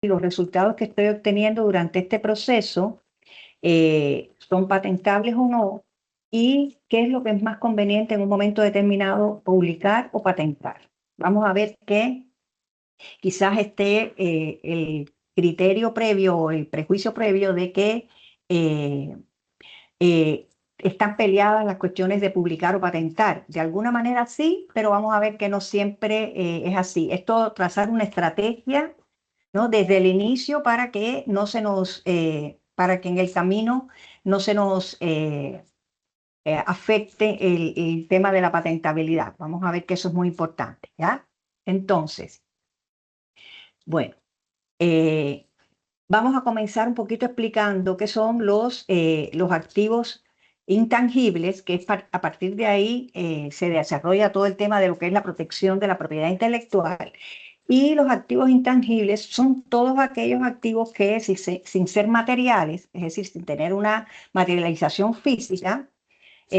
los resultados que estoy obteniendo durante este proceso son patentables o no, y qué es lo que es más conveniente en un momento determinado publicar o patentar. Vamos a ver que quizás esté el criterio previo o el prejuicio previo de que eh, están peleadas las cuestiones de publicar o patentar. De alguna manera sí, pero vamos a ver que no siempre es así. Esto trazar una estrategia, ¿no? Desde el inicio para que no se nos, para que en el camino no se nos afecte el tema de la patentabilidad. Vamos a ver que eso es muy importante, ¿ya? Entonces, bueno, eh, vamos a comenzar un poquito explicando qué son los activos intangibles, que es a partir de ahí se desarrolla todo el tema de lo que es la protección de la propiedad intelectual. Y los activos intangibles son todos aquellos activos que sin ser materiales, es decir, sin tener una materialización física,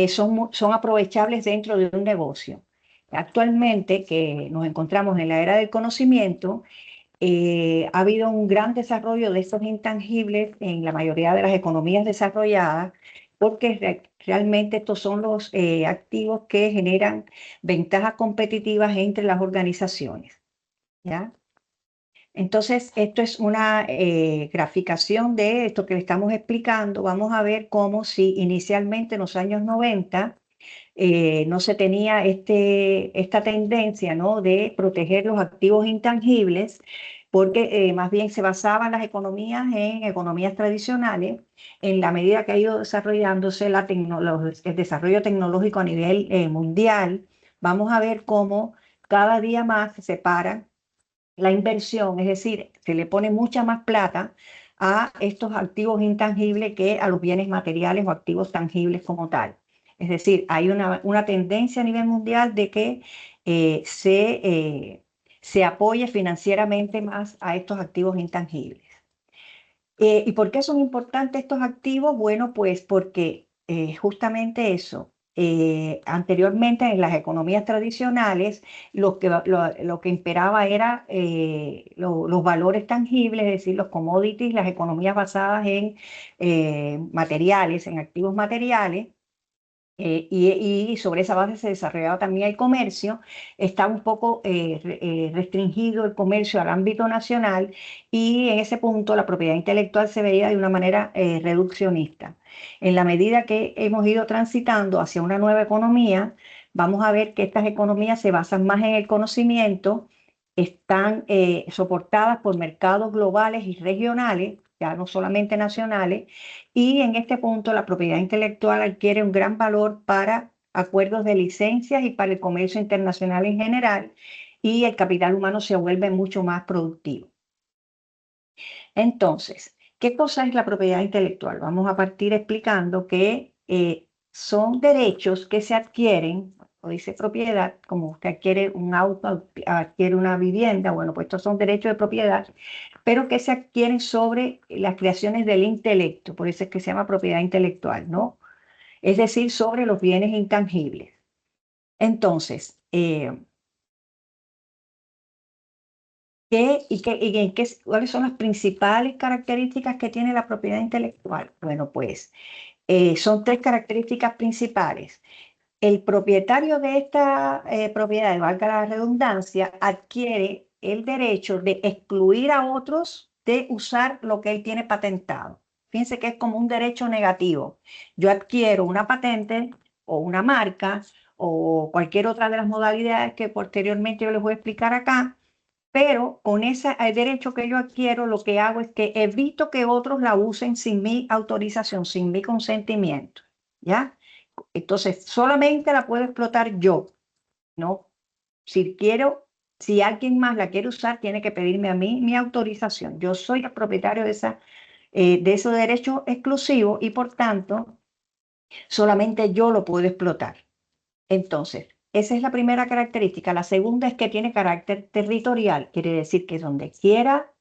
son aprovechables dentro de un negocio. Actualmente, que nos encontramos en la era del conocimiento, ha habido un gran desarrollo de estos intangibles en la mayoría de las economías desarrolladas, porque realmente estos son los activos que generan ventajas competitivas entre las organizaciones, ¿ya? Entonces, esto es una graficación de esto que le estamos explicando. Vamos a ver cómo si inicialmente en los años 90 no se tenía esta tendencia, ¿no?, de proteger los activos intangibles, porque más bien se basaban las economías en economías tradicionales. En la medida que ha ido desarrollándose el desarrollo tecnológico a nivel mundial, vamos a ver cómo cada día más se separa la inversión, es decir, se le pone mucha más plata a estos activos intangibles que a los bienes materiales o activos tangibles como tal. Es decir, hay una tendencia a nivel mundial de que se apoye financieramente más a estos activos intangibles. ¿Y por qué son importantes estos activos? Bueno, pues porque justamente eso. Anteriormente en las economías tradicionales lo que imperaba era los valores tangibles, es decir, los commodities, las economías basadas en materiales, en activos materiales. Y sobre esa base se desarrollaba también el comercio. Está un poco restringido el comercio al ámbito nacional, y en ese punto la propiedad intelectual se veía de una manera reduccionista. En la medida que hemos ido transitando hacia una nueva economía, vamos a ver que estas economías se basan más en el conocimiento, están soportadas por mercados globales y regionales, ya no solamente nacionales, y en este punto la propiedad intelectual adquiere un gran valor para acuerdos de licencias y para el comercio internacional en general, y el capital humano se vuelve mucho más productivo. Entonces, ¿qué cosa es la propiedad intelectual? Vamos a partir explicando que son derechos que se adquieren, o dice propiedad, como usted adquiere un auto, adquiere una vivienda, bueno, pues estos son derechos de propiedad, pero que se adquieren sobre las creaciones del intelecto, por eso es que se llama propiedad intelectual, ¿no? Es decir, sobre los bienes intangibles. Entonces, ¿cuáles son las principales características que tiene la propiedad intelectual? Bueno, pues son tres características principales. El propietario de esta propiedad, valga la redundancia, adquiere el derecho de excluir a otros de usar lo que él tiene patentado. Fíjense que es como un derecho negativo. Yo adquiero una patente o una marca o cualquier otra de las modalidades que posteriormente yo les voy a explicar acá, pero con ese derecho que yo adquiero, lo que hago es que evito que otros la usen sin mi autorización, sin mi consentimiento, ¿ya? Entonces, solamente la puedo explotar yo, ¿no? Si quiero, si alguien más la quiere usar, tiene que pedirme a mí mi autorización. Yo soy el propietario de ese derecho exclusivo, y por tanto, solamente yo lo puedo explotar. Entonces, esa es la primera característica. La segunda es que tiene carácter territorial. Quiere decir que donde quiera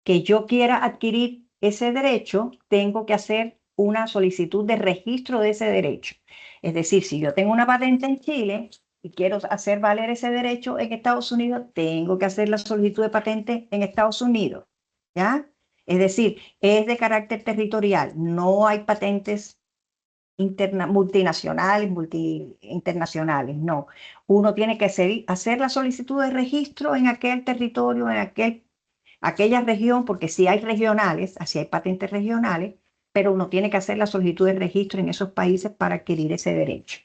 que yo quiera adquirir ese derecho, tengo que hacer una solicitud de registro de ese derecho. Es decir, si yo tengo una patente en Chile y quiero hacer valer ese derecho en Estados Unidos, tengo que hacer la solicitud de patente en Estados Unidos. ¿ya? Es decir, es de carácter territorial, no hay patentes multinacionales, internacionales, no. Uno tiene que hacer la solicitud de registro en aquel territorio, en aquella región, porque sí hay regionales, así hay patentes regionales, pero uno tiene que hacer la solicitud de registro en esos países para adquirir ese derecho.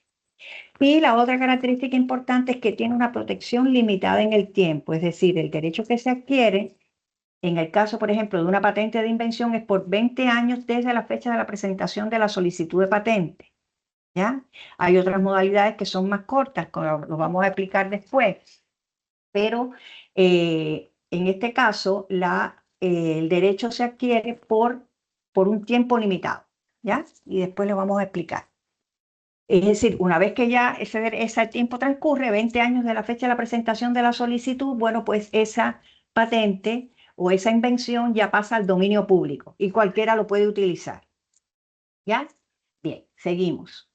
Y la otra característica importante es que tiene una protección limitada en el tiempo, es decir, el derecho que se adquiere, en el caso, por ejemplo, de una patente de invención, es por 20 años desde la fecha de la presentación de la solicitud de patente. ¿Ya? Hay otras modalidades que son más cortas, lo vamos a explicar después, pero en este caso el derecho se adquiere por un tiempo limitado, ¿ya? Y después lo vamos a explicar. Es decir, una vez que ya ese tiempo transcurre, 20 años de la fecha de la presentación de la solicitud, bueno, pues esa patente o esa invención ya pasa al dominio público y cualquiera lo puede utilizar. ¿Ya? Bien, seguimos.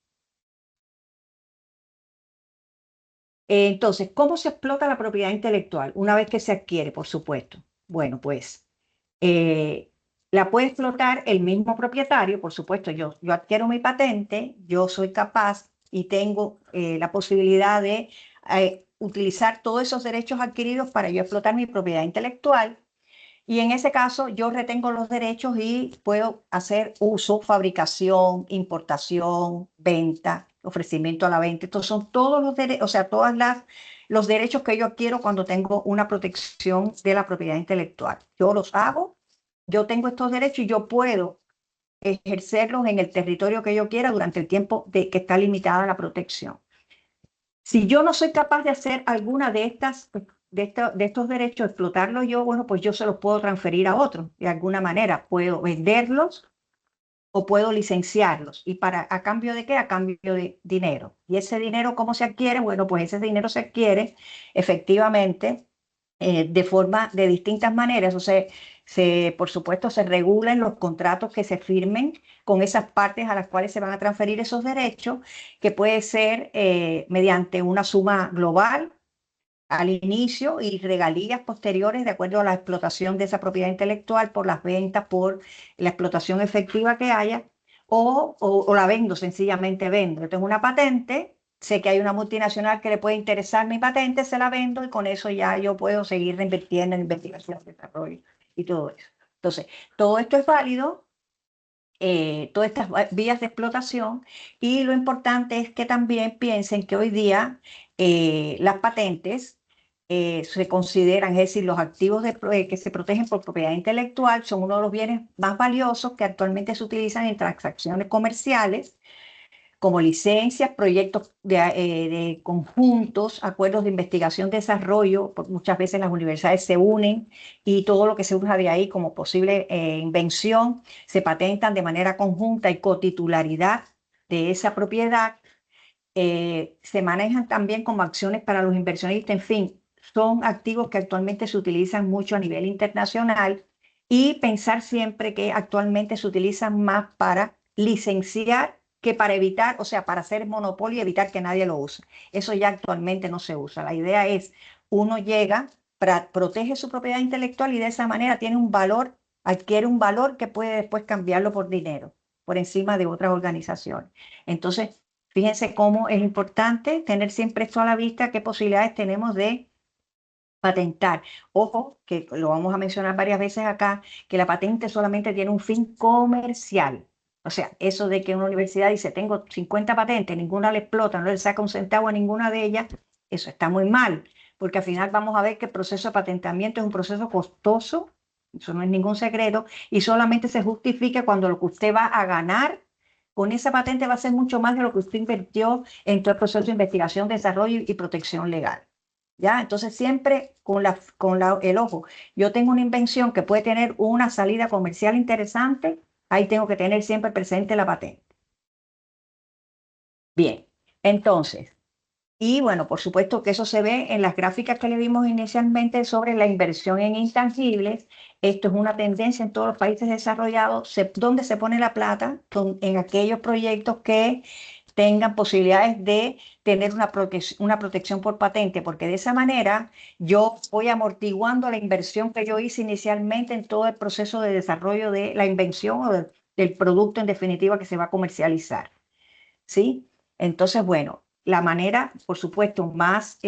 Entonces, ¿cómo se explota la propiedad intelectual? Una vez que se adquiere, por supuesto. Bueno, pues eh, la puede explotar el mismo propietario, por supuesto. Yo adquiero mi patente, yo soy capaz y tengo la posibilidad de utilizar todos esos derechos adquiridos para yo explotar mi propiedad intelectual. Y en ese caso yo retengo los derechos y puedo hacer uso, fabricación, importación, venta, ofrecimiento a la venta. Estos son todos los derechos, o sea, los derechos que yo adquiero cuando tengo una protección de la propiedad intelectual. Yo los hago, yo tengo estos derechos y yo puedo ejercerlos en el territorio que yo quiera durante el tiempo que está limitada la protección. Si yo no soy capaz de hacer alguna de estos derechos, explotarlos yo, bueno, pues yo se los puedo transferir a otros. De alguna manera puedo venderlos o puedo licenciarlos. ¿Y a cambio de qué? A cambio de dinero. ¿Y ese dinero cómo se adquiere? Bueno, pues ese dinero se adquiere efectivamente de distintas maneras. O sea, por supuesto, se regulan los contratos que se firmen con esas partes a las cuales se van a transferir esos derechos, que puede ser mediante una suma global al inicio y regalías posteriores de acuerdo a la explotación de esa propiedad intelectual por las ventas, por la explotación efectiva que haya, o la vendo, sencillamente vendo. Yo tengo una patente, sé que hay una multinacional que le puede interesar mi patente, se la vendo y con eso ya yo puedo seguir reinvirtiendo en investigación, desarrollo y todo eso. Entonces, todo esto es válido, todas estas vías de explotación, y lo importante es que también piensen que hoy día las patentes se consideran, es decir, los activos que se protegen por propiedad intelectual son uno de los bienes más valiosos que actualmente se utilizan en transacciones comerciales como licencias, proyectos de conjuntos, acuerdos de investigación, desarrollo. Muchas veces las universidades se unen y todo lo que se usa de ahí como posible invención se patentan de manera conjunta y cotitularidad de esa propiedad. Se manejan también como acciones para los inversionistas, en fin, son activos que actualmente se utilizan mucho a nivel internacional, y pensar siempre que actualmente se utilizan más para licenciar que para evitar, o sea, para hacer monopolio y evitar que nadie lo use. Eso ya actualmente no se usa. La idea es, uno llega, protege su propiedad intelectual y de esa manera tiene un valor, adquiere un valor que puede después cambiarlo por dinero, por encima de otras organizaciones. Entonces, fíjense cómo es importante tener siempre esto a la vista, qué posibilidades tenemos de patentar. Ojo, que lo vamos a mencionar varias veces acá, que la patente solamente tiene un fin comercial. O sea, eso de que una universidad dice, tengo 50 patentes, ninguna le explota, no le saca un centavo a ninguna de ellas, eso está muy mal, porque al final vamos a ver que el proceso de patentamiento es un proceso costoso, eso no es ningún secreto, y solamente se justifica cuando lo que usted va a ganar con esa patente va a ser mucho más de lo que usted invirtió en todo el proceso de investigación, desarrollo y protección legal. ¿Ya? Entonces siempre el ojo. Yo tengo una invención que puede tener una salida comercial interesante, ahí tengo que tener siempre presente la patente. Bien, entonces, y bueno, por supuesto que eso se ve en las gráficas que le vimos inicialmente sobre la inversión en intangibles. Esto es una tendencia en todos los países desarrollados, donde se pone la plata en aquellos proyectos que tengan posibilidades de tener una protección por patente, porque de esa manera yo voy amortiguando la inversión que yo hice inicialmente en todo el proceso de desarrollo de la invención o del producto en definitiva que se va a comercializar, ¿sí? Entonces, bueno, la manera, por supuesto, más,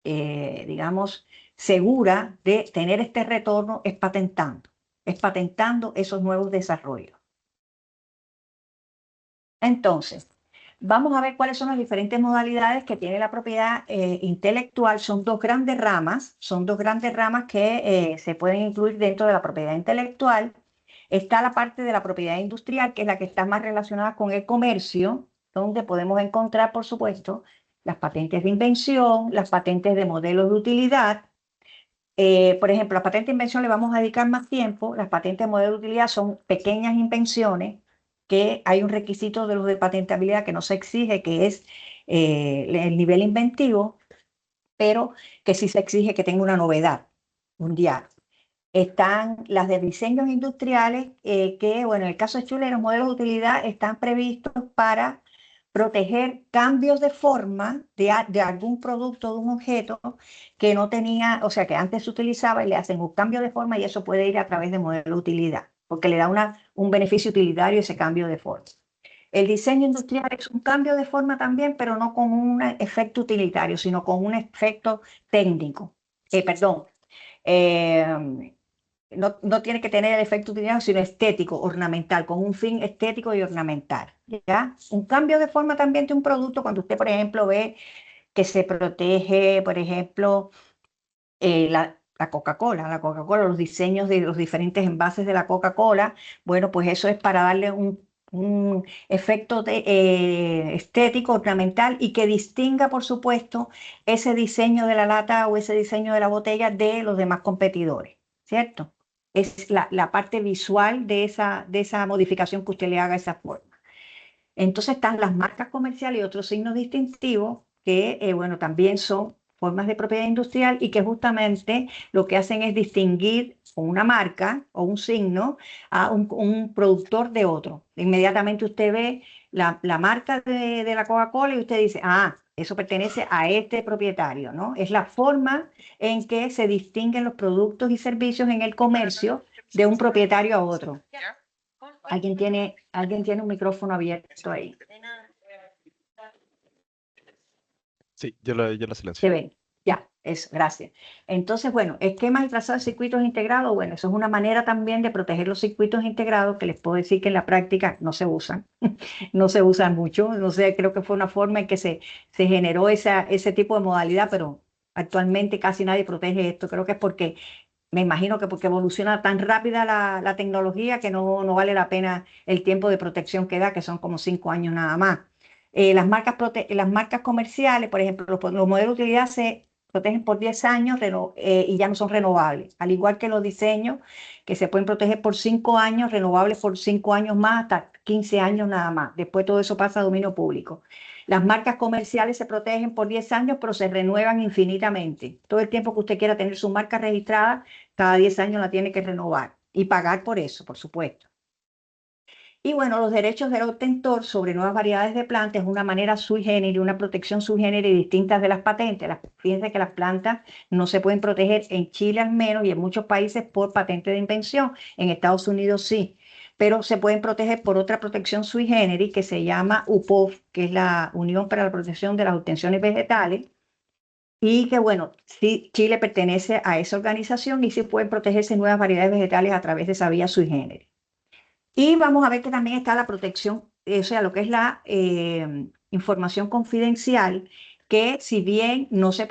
digamos, segura de tener este retorno es patentando esos nuevos desarrollos. Entonces, vamos a ver cuáles son las diferentes modalidades que tiene la propiedad intelectual. Son dos grandes ramas que se pueden incluir dentro de la propiedad intelectual. Está la parte de la propiedad industrial, que es la que está más relacionada con el comercio, donde podemos encontrar, por supuesto, las patentes de invención, las patentes de modelos de utilidad. Por ejemplo, las patentes de invención le vamos a dedicar más tiempo. Las patentes de modelo de utilidad son pequeñas invenciones que hay un requisito de los de patentabilidad que no se exige, que es el nivel inventivo, pero que sí se exige que tenga una novedad mundial. Están las de diseños industriales, que, bueno, en el caso de Chile, los modelos de utilidad están previstos para proteger cambios de forma de algún producto, de un objeto que no tenía, o sea, que antes se utilizaba y le hacen un cambio de forma y eso puede ir a través de modelo de utilidad, porque le da un beneficio utilitario ese cambio de forma. El diseño industrial es un cambio de forma también, pero no con un efecto utilitario, sino con un efecto técnico. Perdón. No tiene que tener el efecto utilitario, sino estético, ornamental, con un fin estético y ornamental, ¿ya? Un cambio de forma también de un producto, cuando usted, por ejemplo, ve que se protege, por ejemplo, la Coca-Cola, los diseños de los diferentes envases de la Coca-Cola, bueno, pues eso es para darle un efecto estético, ornamental y que distinga, por supuesto, ese diseño de la lata o ese diseño de la botella de los demás competidores, ¿cierto? Es la parte visual de esa modificación que usted le haga a esa forma. Entonces están las marcas comerciales y otros signos distintivos que, bueno, también son formas de propiedad industrial y que justamente lo que hacen es distinguir una marca o un signo a un productor de otro. Inmediatamente usted ve la marca de la Coca-Cola y usted dice, ah, eso pertenece a este propietario, ¿no? Es la forma en que se distinguen los productos y servicios en el comercio de un propietario a otro. ¿Alguien tiene un micrófono abierto ahí? Sí, yo lo Se silencio. ven. Ya, eso, gracias. Entonces, bueno, esquemas y trazados de circuitos integrados, bueno, eso es una manera también de proteger los circuitos integrados que les puedo decir que en la práctica no se usan, no se usan mucho, no sé, creo que fue una forma en que se generó ese tipo de modalidad, pero actualmente casi nadie protege esto, creo que es porque me imagino que porque evoluciona tan rápida la tecnología que no vale la pena el tiempo de protección que da, que son como 5 años nada más. Las marcas comerciales, por ejemplo, los modelos de utilidad se protegen por 10 años y ya no son renovables, al igual que los diseños que se pueden proteger por 5 años, renovables por 5 años más, hasta 15 años nada más. Después todo eso pasa a dominio público. Las marcas comerciales se protegen por 10 años, pero se renuevan infinitamente. Todo el tiempo que usted quiera tener su marca registrada, cada 10 años la tiene que renovar y pagar por eso, por supuesto. Y bueno, los derechos del obtentor sobre nuevas variedades de plantas es una manera sui generis, una protección sui generis distinta de las patentes. Fíjense que las plantas no se pueden proteger en Chile al menos y en muchos países por patente de invención. En Estados Unidos sí, pero se pueden proteger por otra protección sui generis que se llama UPOV, que es la Unión para la Protección de las Obtenciones Vegetales. Y que bueno, sí, Chile pertenece a esa organización y sí pueden protegerse nuevas variedades vegetales a través de esa vía sui generis. Y vamos a ver que también está la protección, o sea, lo que es la información confidencial, que si bien no se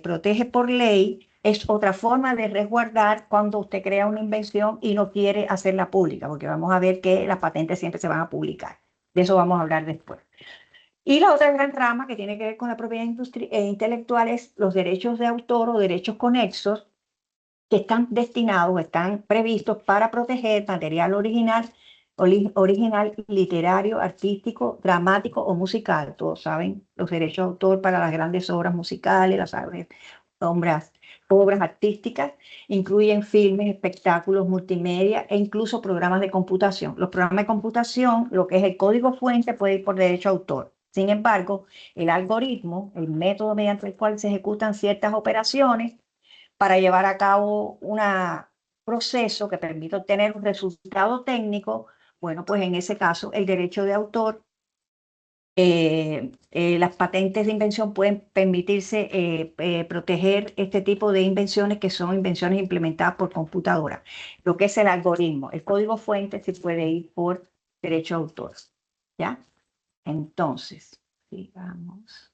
protege por ley, es otra forma de resguardar cuando usted crea una invención y no quiere hacerla pública, porque vamos a ver que las patentes siempre se van a publicar. De eso vamos a hablar después. Y la otra gran rama que tiene que ver con la propiedad intelectual es los derechos de autor o derechos conexos, que están destinados, están previstos para proteger material original, literario, artístico, dramático o musical. Todos saben los derechos de autor para las grandes obras musicales, las obras obras artísticas, incluyen filmes, espectáculos, multimedia e incluso programas de computación. Los programas de computación, lo que es el código fuente, puede ir por derecho a autor. Sin embargo, el algoritmo, el método mediante el cual se ejecutan ciertas operaciones para llevar a cabo un proceso que permite obtener un resultado técnico, bueno, pues en ese caso el derecho de autor, las patentes de invención pueden permitirse proteger este tipo de invenciones que son invenciones implementadas por computadora. Lo que es el algoritmo, el código fuente se puede ir por derecho de autor, ¿ya? Entonces, digamos.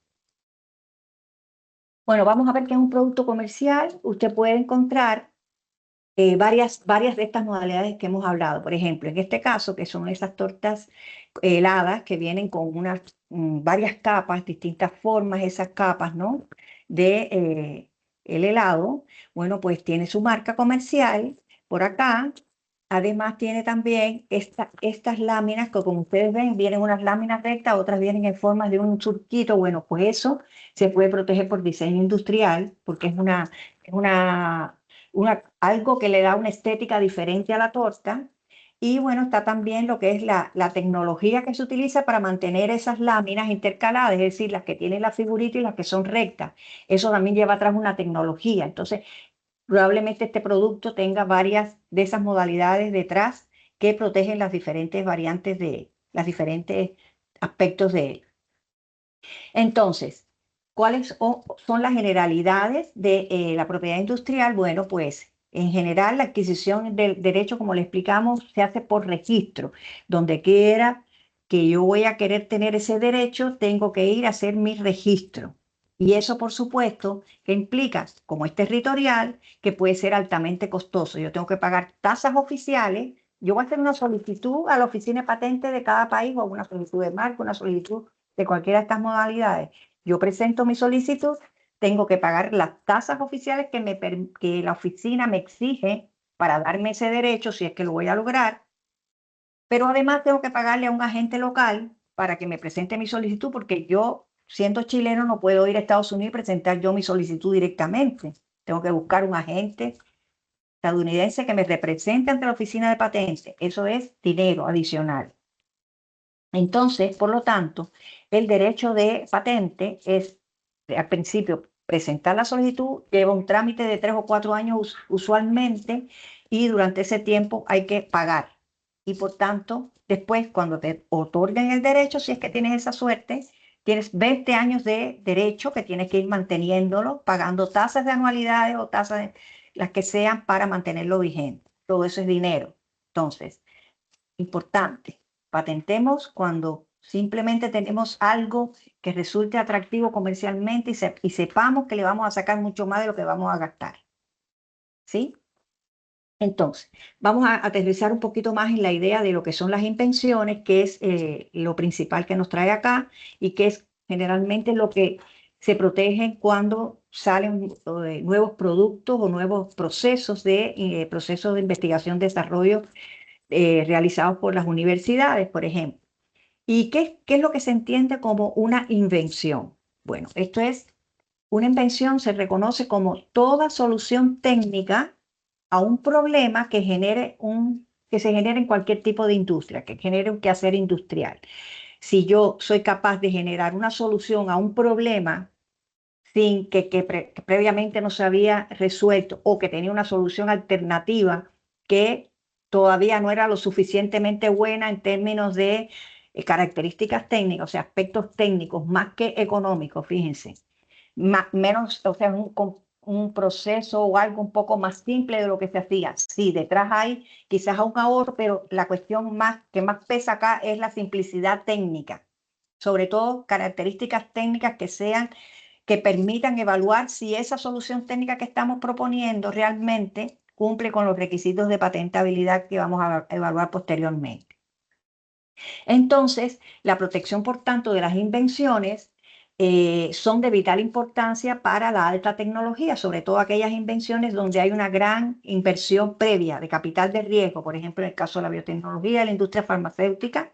Bueno, vamos a ver qué es un producto comercial. Usted puede encontrar varias de estas modalidades que hemos hablado. Por ejemplo, en este caso, que son esas tortas heladas que vienen con varias capas, distintas formas, esas capas, ¿no? De el helado. Bueno, pues tiene su marca comercial por acá. Además tiene también estas láminas que, como ustedes ven, vienen unas láminas rectas, otras vienen en forma de un surquito. Bueno, pues eso se puede proteger por diseño industrial, porque es algo que le da una estética diferente a la torta. Y bueno, está también lo que es la tecnología que se utiliza para mantener esas láminas intercaladas, es decir, las que tienen la figurita y las que son rectas. Eso también lleva atrás una tecnología. Entonces, probablemente este producto tenga varias de esas modalidades detrás que protegen las diferentes variantes los diferentes aspectos de él. Entonces, ¿cuáles son las generalidades de la propiedad industrial? Bueno, pues en general la adquisición del derecho, como le explicamos, se hace por registro. Donde quiera que yo voy a querer tener ese derecho, tengo que ir a hacer mi registro. Y eso, por supuesto, que implica, como es territorial, que puede ser altamente costoso. Yo tengo que pagar tasas oficiales. Yo voy a hacer una solicitud a la oficina de patentes de cada país, o una solicitud de marca, una solicitud de cualquiera de estas modalidades. Yo presento mi solicitud, tengo que pagar las tasas oficiales que la oficina me exige para darme ese derecho, si es que lo voy a lograr, pero además tengo que pagarle a un agente local para que me presente mi solicitud, porque yo, siendo chileno, no puedo ir a Estados Unidos y presentar yo mi solicitud directamente. Tengo que buscar un agente estadounidense que me represente ante la oficina de patentes. Eso es dinero adicional. Entonces, por lo tanto, el derecho de patente es, al principio, presentar la solicitud, lleva un trámite de 3 o 4 años usualmente, y durante ese tiempo hay que pagar. Y por tanto, después, cuando te otorguen el derecho, si es que tienes esa suerte, tienes 20 años de derecho que tienes que ir manteniéndolo, pagando tasas de anualidades o tasas de las que sean para mantenerlo vigente. Todo eso es dinero. Entonces, importante. Patentemos cuando simplemente tenemos algo que resulte atractivo comercialmente y sepamos que le vamos a sacar mucho más de lo que vamos a gastar. ¿Sí? Entonces, vamos a aterrizar un poquito más en la idea de lo que son las invenciones, que es lo principal que nos trae acá y que es generalmente lo que se protege cuando salen nuevos productos o nuevos procesos de investigación, desarrollo realizados por las universidades, por ejemplo. ¿Y qué es lo que se entiende como una invención? Bueno, esto es, una invención se reconoce como toda solución técnica a un problema que se genere en cualquier tipo de industria, que genere un quehacer industrial. Si yo soy capaz de generar una solución a un problema sin que previamente no se había resuelto, o que tenía una solución alternativa que todavía no era lo suficientemente buena en términos de características técnicas, o sea, aspectos técnicos más que económicos, fíjense, menos, o sea, un proceso o algo un poco más simple de lo que se hacía. Sí, detrás hay quizás un ahorro, pero la cuestión que más pesa acá es la simplicidad técnica, sobre todo características técnicas que permitan evaluar si esa solución técnica que estamos proponiendo realmente cumple con los requisitos de patentabilidad que vamos a evaluar posteriormente. Entonces, la protección, por tanto, de las invenciones son de vital importancia para la alta tecnología, sobre todo aquellas invenciones donde hay una gran inversión previa de capital de riesgo, por ejemplo, en el caso de la biotecnología, la industria farmacéutica.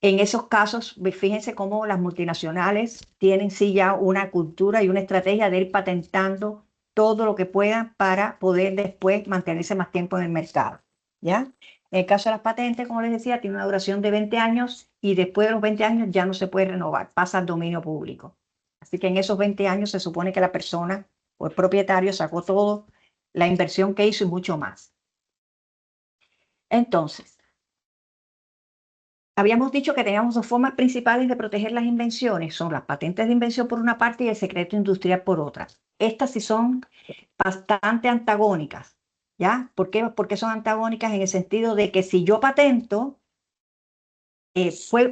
En esos casos, fíjense cómo las multinacionales tienen sí ya una cultura y una estrategia de ir patentando todo lo que puedan para poder después mantenerse más tiempo en el mercado, ¿ya? En el caso de las patentes, como les decía, tiene una duración de 20 años y después de los 20 años ya no se puede renovar, pasa al dominio público. Así que en esos 20 años se supone que la persona o el propietario sacó todo, la inversión que hizo y mucho más. Entonces, habíamos dicho que teníamos dos formas principales de proteger las invenciones, son las patentes de invención por una parte y el secreto industrial por otra. Estas sí son bastante antagónicas, ¿ya? ¿Por qué? Porque son antagónicas en el sentido de que si yo patento,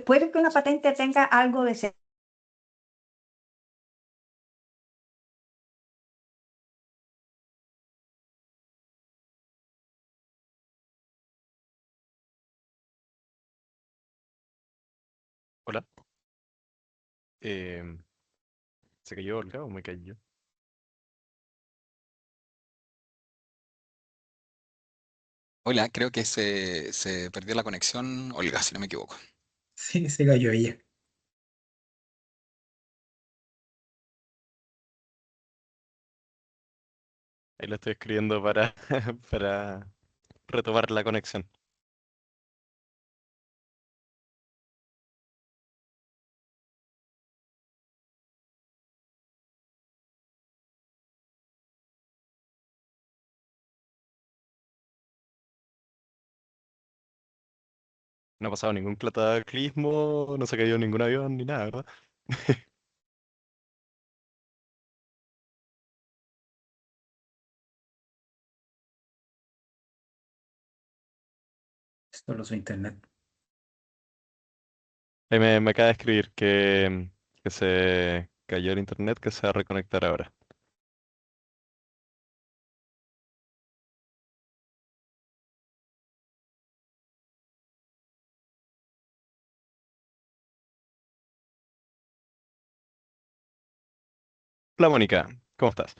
puede que una patente tenga algo de Hola. Em, ¿Se cayó Olga o me caí yo? Hola, creo que se perdió la conexión, Olga, si no me equivoco. Sí, se cayó ella. Ahí lo estoy escribiendo para, para retomar la conexión. No ha pasado ningún cataclismo, no se ha caído ningún avión ni nada, ¿verdad? Solo su internet. Ahí me acaba de escribir que se cayó el internet, que se va a reconectar ahora. Hola Mónica, ¿cómo estás?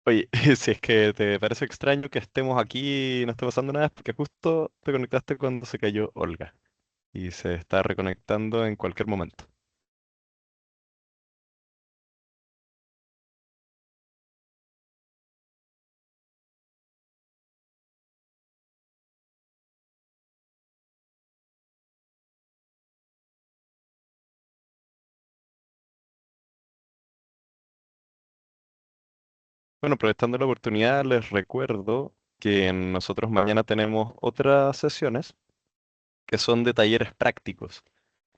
Oye, si es que te parece extraño que estemos aquí y no esté pasando nada, es porque justo te conectaste cuando se cayó Olga y se está reconectando en cualquier momento. Bueno, aprovechando la oportunidad, les recuerdo que nosotros mañana tenemos otras sesiones que son de talleres prácticos.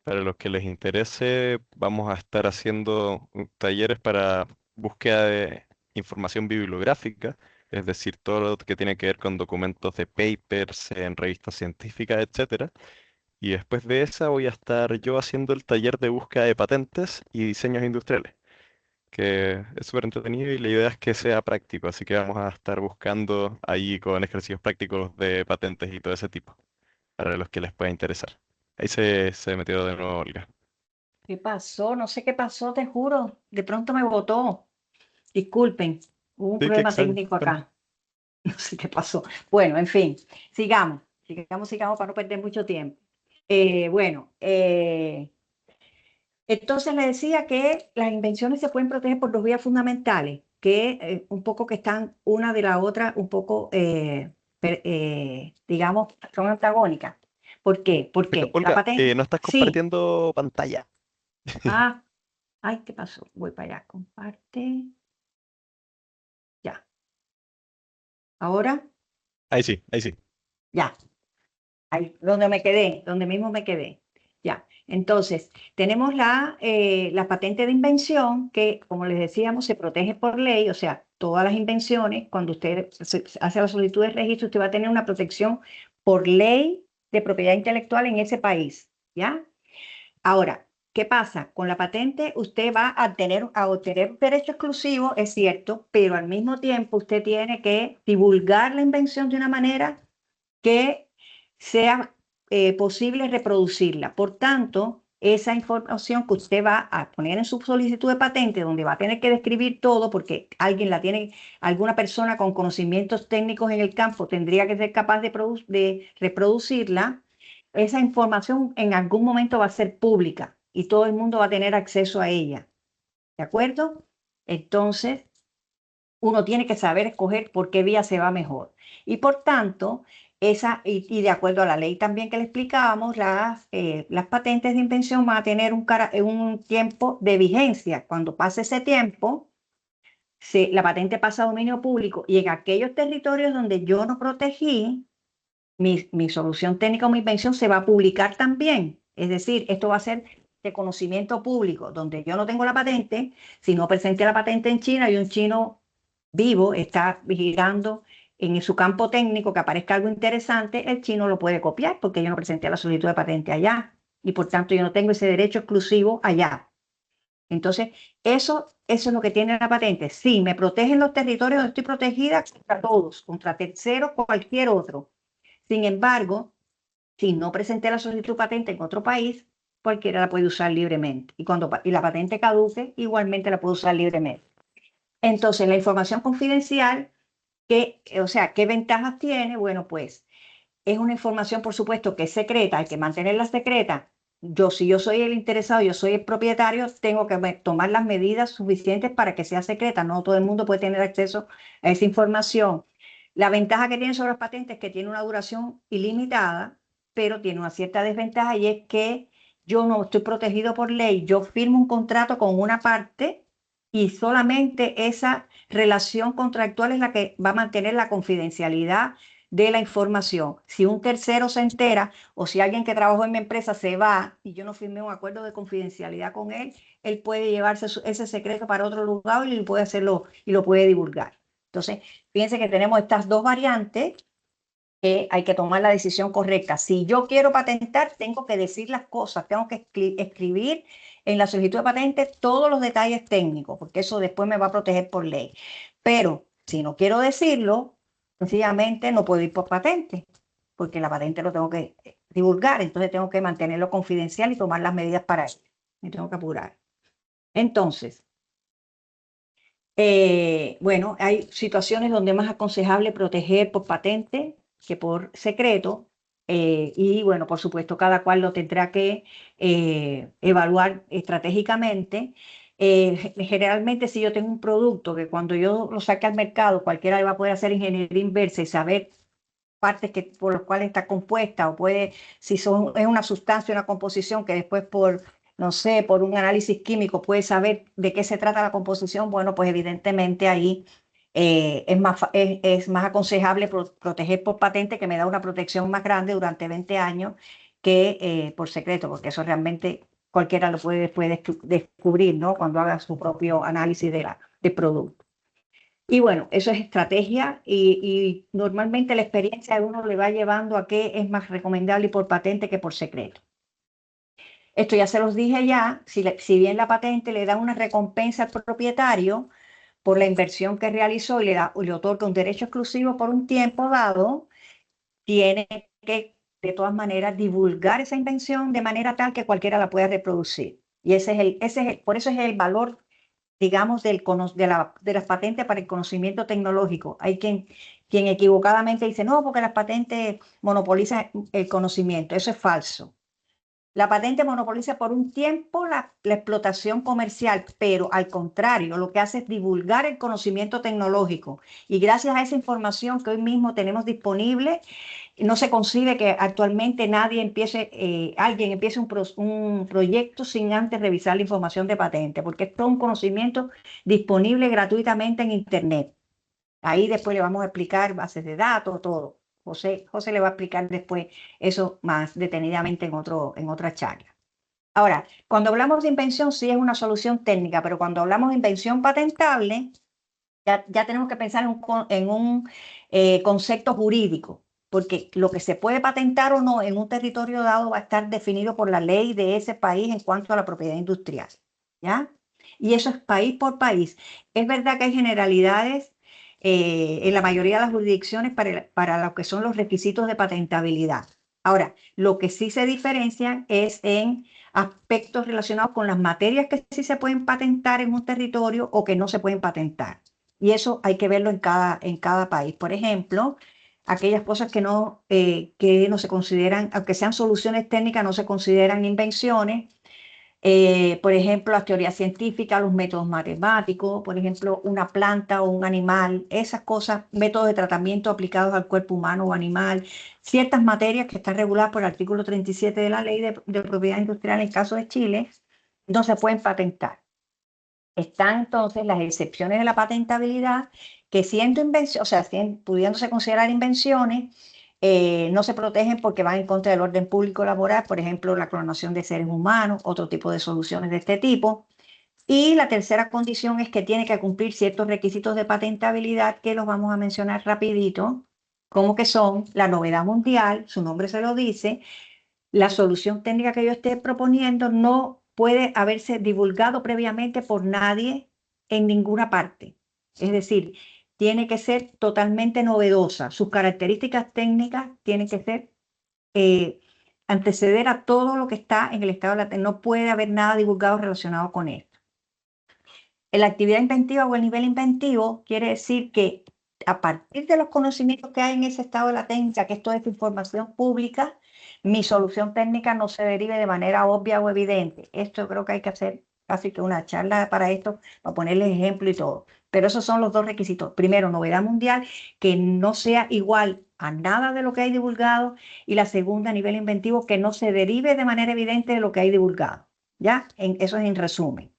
Para los que les interese, vamos a estar haciendo talleres para búsqueda de información bibliográfica, es decir, todo lo que tiene que ver con documentos de papers en revistas científicas, etcétera. Y después de esa voy a estar yo haciendo el taller de búsqueda de patentes y diseños industriales, que es súper entretenido y la idea es que sea práctico, así que vamos a estar buscando ahí con ejercicios prácticos de patentes y todo ese tipo, para los que les pueda interesar. Ahí se metió de nuevo Olga. ¿Qué pasó? No sé qué pasó, te juro. De pronto me botó. Disculpen, hubo un Sí, qué problema extraño. técnico Bueno, acá. No sé qué pasó. Bueno, en fin, sigamos para no perder mucho tiempo. Bueno, entonces le decía que las invenciones se pueden proteger por dos vías fundamentales, que un poco que están una de la otra, un poco, digamos, son antagónicas. ¿Por qué? pero, Porque la Olga, patente, no estás sí. compartiendo pantalla. Ah, ay, ¿qué pasó? Voy para allá, comparte, ya. Ahora, Ahí sí, ahí sí. ya. Ahí, donde me quedé, donde mismo me quedé. Ya. Entonces, tenemos la patente de invención que, como les decíamos, se protege por ley, o sea, todas las invenciones, cuando usted hace la solicitud de registro, usted va a tener una protección por ley de propiedad intelectual en ese país, ¿ya? Ahora, ¿qué pasa? Con la patente usted va a obtener un derecho exclusivo, es cierto, pero al mismo tiempo usted tiene que divulgar la invención de una manera que sea posible reproducirla. Por tanto, esa información que usted va a poner en su solicitud de patente, donde va a tener que describir todo, porque alguien la tiene, alguna persona con conocimientos técnicos en el campo tendría que ser capaz de reproducirla, esa información en algún momento va a ser pública y todo el mundo va a tener acceso a ella. ¿De acuerdo? Entonces, uno tiene que saber escoger por qué vía se va mejor. Y por tanto, y de acuerdo a la ley también que le explicábamos, las patentes de invención van a tener un tiempo de vigencia. Cuando pase ese tiempo, la patente pasa a dominio público y en aquellos territorios donde yo no protegí, mi solución técnica o mi invención se va a publicar también. Es decir, esto va a ser de conocimiento público, donde yo no tengo la patente. Si no presenté la patente en China y un chino vivo está vigilando en su campo técnico que aparezca algo interesante, el chino lo puede copiar porque yo no presenté la solicitud de patente allá y por tanto yo no tengo ese derecho exclusivo allá. Entonces, eso es lo que tiene la patente. Sí, me protegen los territorios donde estoy protegida contra todos, contra terceros, cualquier otro. Sin embargo, si no presenté la solicitud de patente en otro país, cualquiera la puede usar libremente. Y la patente caduque, igualmente la puede usar libremente. Entonces, la información confidencial, o sea, ¿qué ventajas tiene? Bueno, pues es una información, por supuesto, que es secreta, hay que mantenerla secreta. Si yo soy el interesado, yo soy el propietario, tengo que tomar las medidas suficientes para que sea secreta. No todo el mundo puede tener acceso a esa información. La ventaja que tiene sobre las patentes es que tiene una duración ilimitada, pero tiene una cierta desventaja y es que yo no estoy protegido por ley. Yo firmo un contrato con una parte y solamente esa relación contractual es la que va a mantener la confidencialidad de la información. Si un tercero se entera o si alguien que trabajó en mi empresa se va y yo no firmé un acuerdo de confidencialidad con él puede llevarse ese secreto para otro lugar y puede hacerlo y lo puede divulgar. Entonces, fíjense que tenemos estas dos variantes que hay que tomar la decisión correcta. Si yo quiero patentar, tengo que decir las cosas, tengo que escribir en la solicitud de patente todos los detalles técnicos, porque eso después me va a proteger por ley. Pero si no quiero decirlo, sencillamente no puedo ir por patente, porque la patente lo tengo que divulgar, entonces tengo que mantenerlo confidencial y tomar las medidas para ello. Me tengo que apurar. Entonces, bueno, hay situaciones donde es más aconsejable proteger por patente que por secreto. Y bueno, por supuesto, cada cual lo tendrá que evaluar estratégicamente. Generalmente, si yo tengo un producto que cuando yo lo saque al mercado, cualquiera va a poder hacer ingeniería inversa y saber partes por las cuales está compuesta, o si es una sustancia, una composición que después no sé, por un análisis químico puede saber de qué se trata la composición, bueno, pues evidentemente ahí es más aconsejable proteger por patente, que me da una protección más grande durante 20 años que por secreto, porque eso realmente cualquiera lo puede después descubrir, ¿no? Cuando haga su propio análisis del producto. Y bueno, eso es estrategia y normalmente la experiencia de uno le va llevando a que es más recomendable por patente que por secreto. Esto ya se los dije ya, si bien la patente le da una recompensa al propietario por la inversión que realizó y le otorga un derecho exclusivo por un tiempo dado, tiene que de todas maneras divulgar esa invención de manera tal que cualquiera la pueda reproducir. Y por eso es el valor, digamos, de las patentes para el conocimiento tecnológico. Hay quien equivocadamente dice, no, porque las patentes monopolizan el conocimiento. Eso es falso. La patente monopoliza por un tiempo la explotación comercial, pero al contrario, lo que hace es divulgar el conocimiento tecnológico. Y gracias a esa información que hoy mismo tenemos disponible, no se concibe que actualmente alguien empiece un proyecto sin antes revisar la información de patente, porque es todo un conocimiento disponible gratuitamente en Internet. Ahí después le vamos a explicar bases de datos, todo. José le va a explicar después eso más detenidamente en otra charla. Ahora, cuando hablamos de invención, sí es una solución técnica, pero cuando hablamos de invención patentable, ya tenemos que pensar en un concepto jurídico, porque lo que se puede patentar o no en un territorio dado va a estar definido por la ley de ese país en cuanto a la propiedad industrial, ¿ya? Y eso es país por país. Es verdad que hay generalidades en la mayoría de las jurisdicciones para lo que son los requisitos de patentabilidad. Ahora, lo que sí se diferencia es en aspectos relacionados con las materias que sí se pueden patentar en un territorio o que no se pueden patentar. Y eso hay que verlo en cada país. Por ejemplo, aquellas cosas que no se consideran, aunque sean soluciones técnicas, no se consideran invenciones. Por ejemplo, las teorías científicas, los métodos matemáticos, por ejemplo, una planta o un animal, esas cosas, métodos de tratamiento aplicados al cuerpo humano o animal, ciertas materias que están reguladas por el artículo 37 de la Ley de Propiedad Industrial en el caso de Chile, no se pueden patentar. Están entonces las excepciones de la patentabilidad, que siendo invención, o sea, pudiéndose considerar invenciones, no se protegen porque van en contra del orden público laboral, por ejemplo, la clonación de seres humanos, otro tipo de soluciones de este tipo. Y la tercera condición es que tiene que cumplir ciertos requisitos de patentabilidad que los vamos a mencionar rapidito, como que son la novedad mundial, su nombre se lo dice, la solución técnica que yo esté proponiendo no puede haberse divulgado previamente por nadie en ninguna parte. Es decir, tiene que ser totalmente novedosa. Sus características técnicas tienen que ser anteceder a todo lo que está en el estado latente. No puede haber nada divulgado relacionado con esto. La actividad inventiva o el nivel inventivo quiere decir que a partir de los conocimientos que hay en ese estado de latencia, que esto es información pública, mi solución técnica no se derive de manera obvia o evidente. Esto creo que hay que hacer casi que una charla para esto, para ponerles ejemplo y todo. Pero esos son los dos requisitos. Primero, novedad mundial, que no sea igual a nada de lo que hay divulgado. Y la segunda, nivel inventivo, que no se derive de manera evidente de lo que hay divulgado. ¿Ya? Eso es en resumen.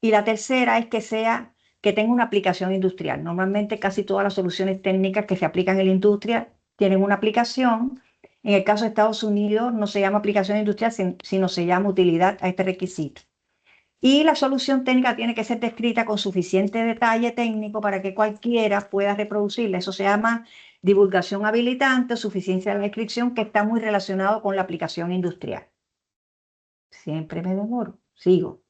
Y la tercera es que tenga una aplicación industrial. Normalmente casi todas las soluciones técnicas que se aplican en la industria tienen una aplicación. En el caso de Estados Unidos no se llama aplicación industrial, sino se llama utilidad a este requisito. Y la solución técnica tiene que ser descrita con suficiente detalle técnico para que cualquiera pueda reproducirla. Eso se llama divulgación habilitante o suficiencia de la descripción, que está muy relacionado con la aplicación industrial. Siempre me demoro, sigo.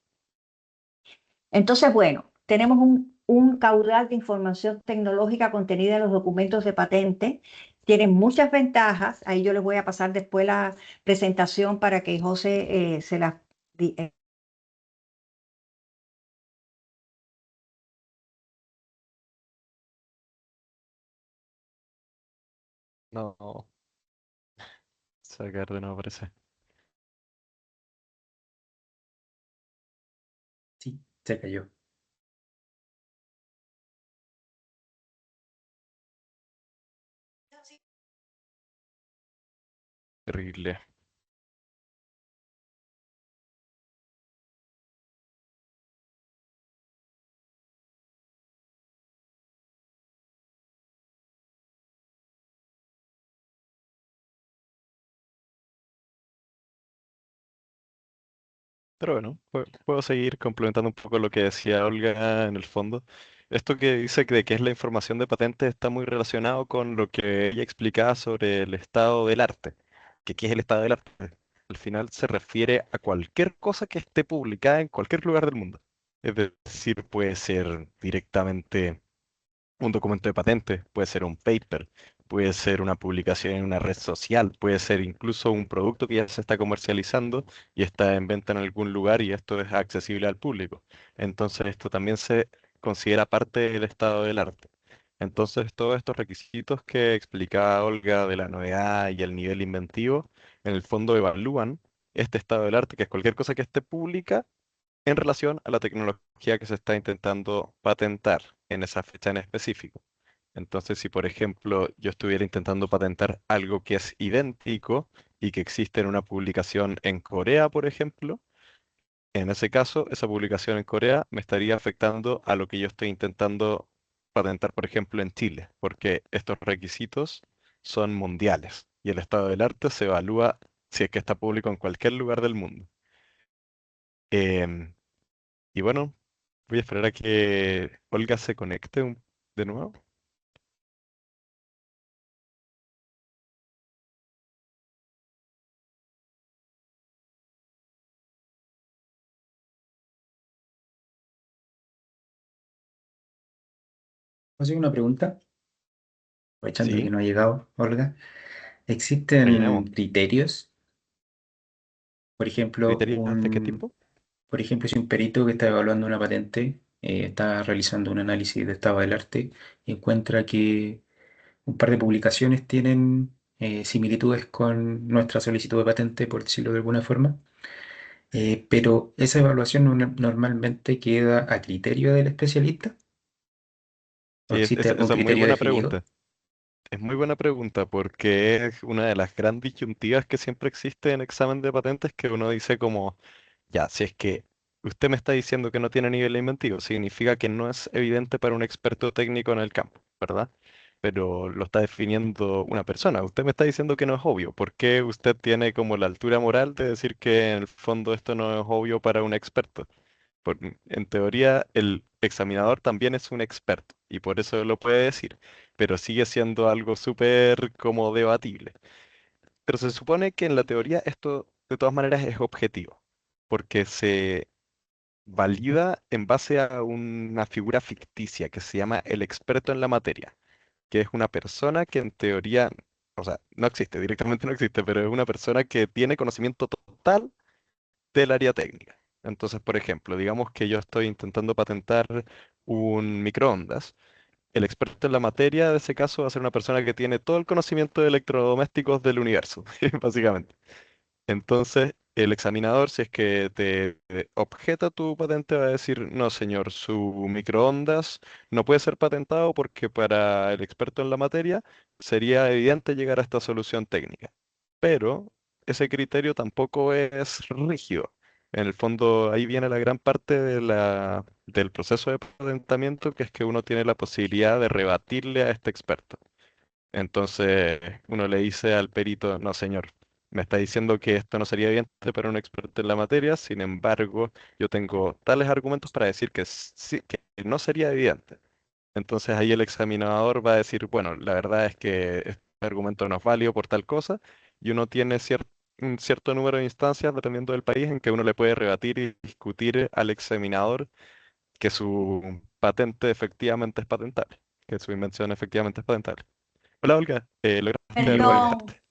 Entonces, bueno, tenemos un caudal de información tecnológica contenida en los documentos de patente. Tienen muchas ventajas. Ahí yo les voy a pasar después la presentación para que José se las... No, sacar de nuevo parece. Sí, se cayó. Terrible. Pero bueno, puedo seguir complementando un poco lo que decía Olga en el fondo. Esto que dice que de qué es la información de patentes está muy relacionado con lo que ella explicaba sobre el estado del arte. Que ¿qué es el estado del arte? Al final se refiere a cualquier cosa que esté publicada en cualquier lugar del mundo. Es decir, puede ser directamente un documento de patente, puede ser un paper, puede ser una publicación en una red social, puede ser incluso un producto que ya se está comercializando y está en venta en algún lugar y esto es accesible al público. Entonces esto también se considera parte del estado del arte. Entonces todos estos requisitos que explicaba Olga de la novedad y el nivel inventivo, en el fondo evalúan este estado del arte, que es cualquier cosa que esté pública en relación a la tecnología que se está intentando patentar en esa fecha en específico. Entonces, si por ejemplo yo estuviera intentando patentar algo que es idéntico y que existe en una publicación en Corea, por ejemplo, en ese caso, esa publicación en Corea me estaría afectando a lo que yo estoy intentando patentar, por ejemplo, en Chile, porque estos requisitos son mundiales y el estado del arte se evalúa si es que está público en cualquier lugar del mundo. Em, y bueno, voy a esperar a que Olga se conecte de nuevo. ¿Puedo hacer una pregunta? Aprovechando que Sí, no ha llegado, Olga. rellenemos. ¿Existen criterios? Por ejemplo, ¿Criterios de qué tipo? si un perito que está evaluando una patente está realizando un análisis de estado del arte y encuentra que un par de publicaciones tienen similitudes con nuestra solicitud de patente, por decirlo de alguna forma, Pero esa evaluación normalmente queda a criterio del especialista, ¿o existe algún Esa es muy criterio buena definido? pregunta. Es muy buena pregunta porque es una de las grandes disyuntivas que siempre existe en examen de patentes que uno dice como, ya, si es que usted me está diciendo que no tiene nivel inventivo, significa que no es evidente para un experto técnico en el campo, ¿verdad? Pero lo está definiendo una persona. Usted me está diciendo que no es obvio. ¿Por qué usted tiene como la altura moral de decir que en el fondo esto no es obvio para un experto? En teoría, el examinador también es un experto y por eso lo puede decir, pero sigue siendo algo súper como debatible. Pero se supone que en la teoría esto de todas maneras es objetivo, porque se valida en base a una figura ficticia que se llama el experto en la materia, que es una persona que en teoría, o sea, no existe, directamente no existe, pero es una persona que tiene conocimiento total del área técnica. Entonces, por ejemplo, digamos que yo estoy intentando patentar un microondas. El experto en la materia de ese caso va a ser una persona que tiene todo el conocimiento de electrodomésticos del universo, básicamente. Entonces, el examinador, si es que te objeta tu patente, va a decir, no, señor, su microondas no puede ser patentado porque para el experto en la materia sería evidente llegar a esta solución técnica. Pero ese criterio tampoco es rígido. En el fondo, ahí viene la gran parte del proceso de patentamiento, que es que uno tiene la posibilidad de rebatirle a este experto. Entonces uno le dice al perito, no señor, me está diciendo que esto no sería evidente para un experto en la materia, sin embargo, yo tengo tales argumentos para decir que sí, que no sería evidente. Entonces ahí el examinador va a decir, bueno, la verdad es que este argumento no es válido por tal cosa, y uno tiene un cierto número de instancias, dependiendo del país, en que uno le puede rebatir y discutir al examinador que su patente efectivamente es patentable, que su invención efectivamente es patentable. Hola Olga, ¿lograste Perdón, reconectarte?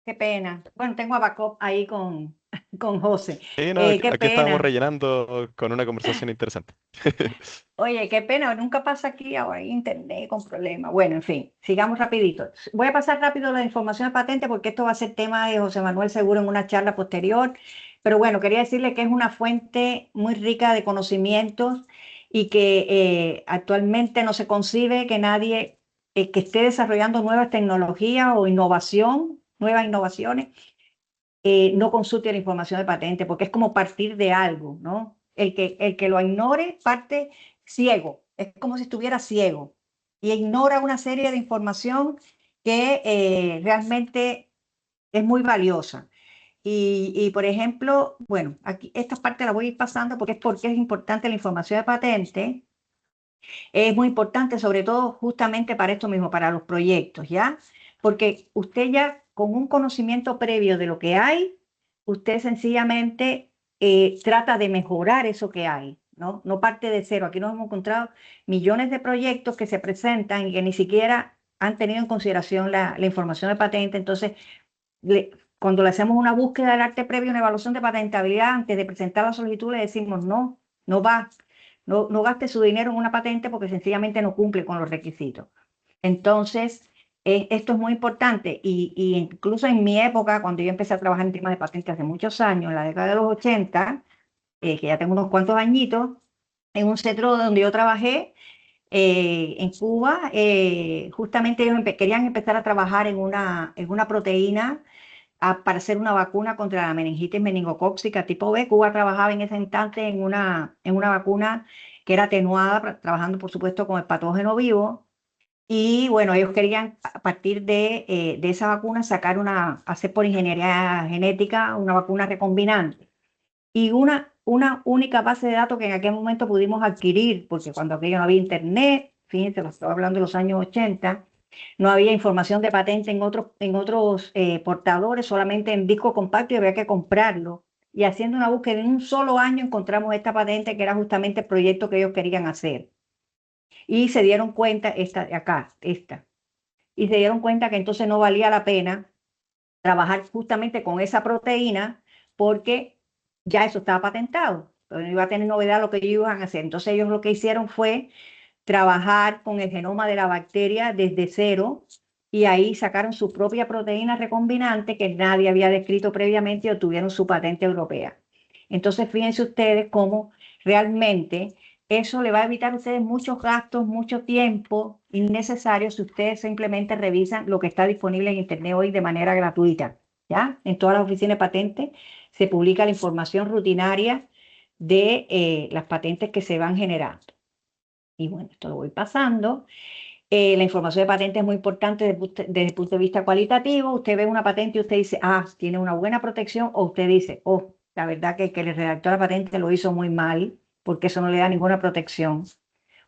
qué pena. Bueno, tengo a Backup ahí con José. No, Qué aquí estábamos pena. rellenando con una conversación interesante. Oye, qué pena, nunca pasa aquí ahora hay internet con problemas. Bueno, en fin, sigamos rapidito. Voy a pasar rápido la información de patente porque esto va a ser tema de José Manuel seguro en una charla posterior. Pero bueno, quería decirle que es una fuente muy rica de conocimientos y que actualmente no se concibe que nadie que esté desarrollando nuevas tecnologías o innovación, nuevas innovaciones, no consulte la información de patente, porque es como partir de algo, ¿no? El que lo ignore parte ciego, es como si estuviera ciego y ignora una serie de información que realmente es muy valiosa. Por ejemplo, bueno, aquí esta parte la voy a ir pasando porque es importante la información de patente. Es muy importante, sobre todo justamente para esto mismo, para los proyectos, ¿ya? Porque usted ya con un conocimiento previo de lo que hay, usted sencillamente trata de mejorar eso que hay, ¿no? No parte de cero. Aquí nos hemos encontrado millones de proyectos que se presentan y que ni siquiera han tenido en consideración la información de patente. Entonces, cuando le hacemos una búsqueda del arte previo, una evaluación de patentabilidad, antes de presentar la solicitud, le decimos no, no va, no gaste su dinero en una patente porque sencillamente no cumple con los requisitos. Entonces, esto es muy importante y incluso en mi época, cuando yo empecé a trabajar en temas de patentes hace muchos años, en la década de los 80, que ya tengo unos cuantos añitos, en un centro donde yo trabajé en Cuba, justamente ellos querían empezar a trabajar en una proteína para hacer una vacuna contra la meningitis meningocócica tipo B. Cuba trabajaba en ese instante en una vacuna que era atenuada, trabajando por supuesto con el patógeno vivo. Y bueno, ellos querían a partir de esa vacuna hacer por ingeniería genética una vacuna recombinante. Y una única base de datos que en aquel momento pudimos adquirir, porque cuando aquello no había internet, fíjense, lo estaba hablando de los años 80, no había información de patente en otros portadores, solamente en disco compacto y había que comprarlo. Y haciendo una búsqueda en un solo año encontramos esta patente que era justamente el proyecto que ellos querían hacer. Y se dieron cuenta, esta de acá, y se dieron cuenta que entonces no valía la pena trabajar justamente con esa proteína porque ya eso estaba patentado. Entonces no iba a tener novedad lo que ellos iban a hacer. Entonces ellos lo que hicieron fue trabajar con el genoma de la bacteria desde cero y ahí sacaron su propia proteína recombinante que nadie había descrito previamente y obtuvieron su patente europea. Entonces, fíjense ustedes cómo realmente eso le va a evitar a ustedes muchos gastos, mucho tiempo innecesario si ustedes simplemente revisan lo que está disponible en Internet hoy de manera gratuita. ¿Ya? En todas las oficinas de patentes se publica la información rutinaria de las patentes que se van generando. Y bueno, esto lo voy pasando. La información de patente es muy importante desde el punto de vista cualitativo. Usted ve una patente y usted dice, ah, tiene una buena protección, o usted dice, oh, la verdad que el redactor de la patente lo hizo muy mal, porque eso no le da ninguna protección.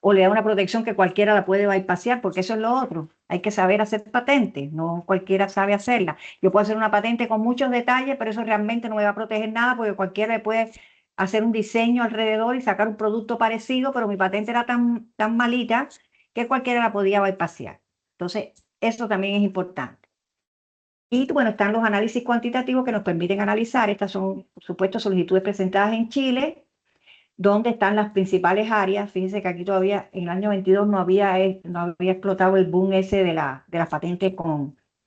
O le da una protección que cualquiera la puede bypassear, porque eso es lo otro. Hay que saber hacer patentes, no cualquiera sabe hacerla. Yo puedo hacer una patente con muchos detalles, pero eso realmente no me va a proteger nada, porque cualquiera le puede hacer un diseño alrededor y sacar un producto parecido, pero mi patente era tan malita que cualquiera la podía bypassear. Entonces, eso también es importante. Y bueno, están los análisis cuantitativos que nos permiten analizar. Estas son, por supuesto, solicitudes presentadas en Chile, donde están las principales áreas. Fíjense que aquí todavía en el año 22 no había explotado el boom ese de las patentes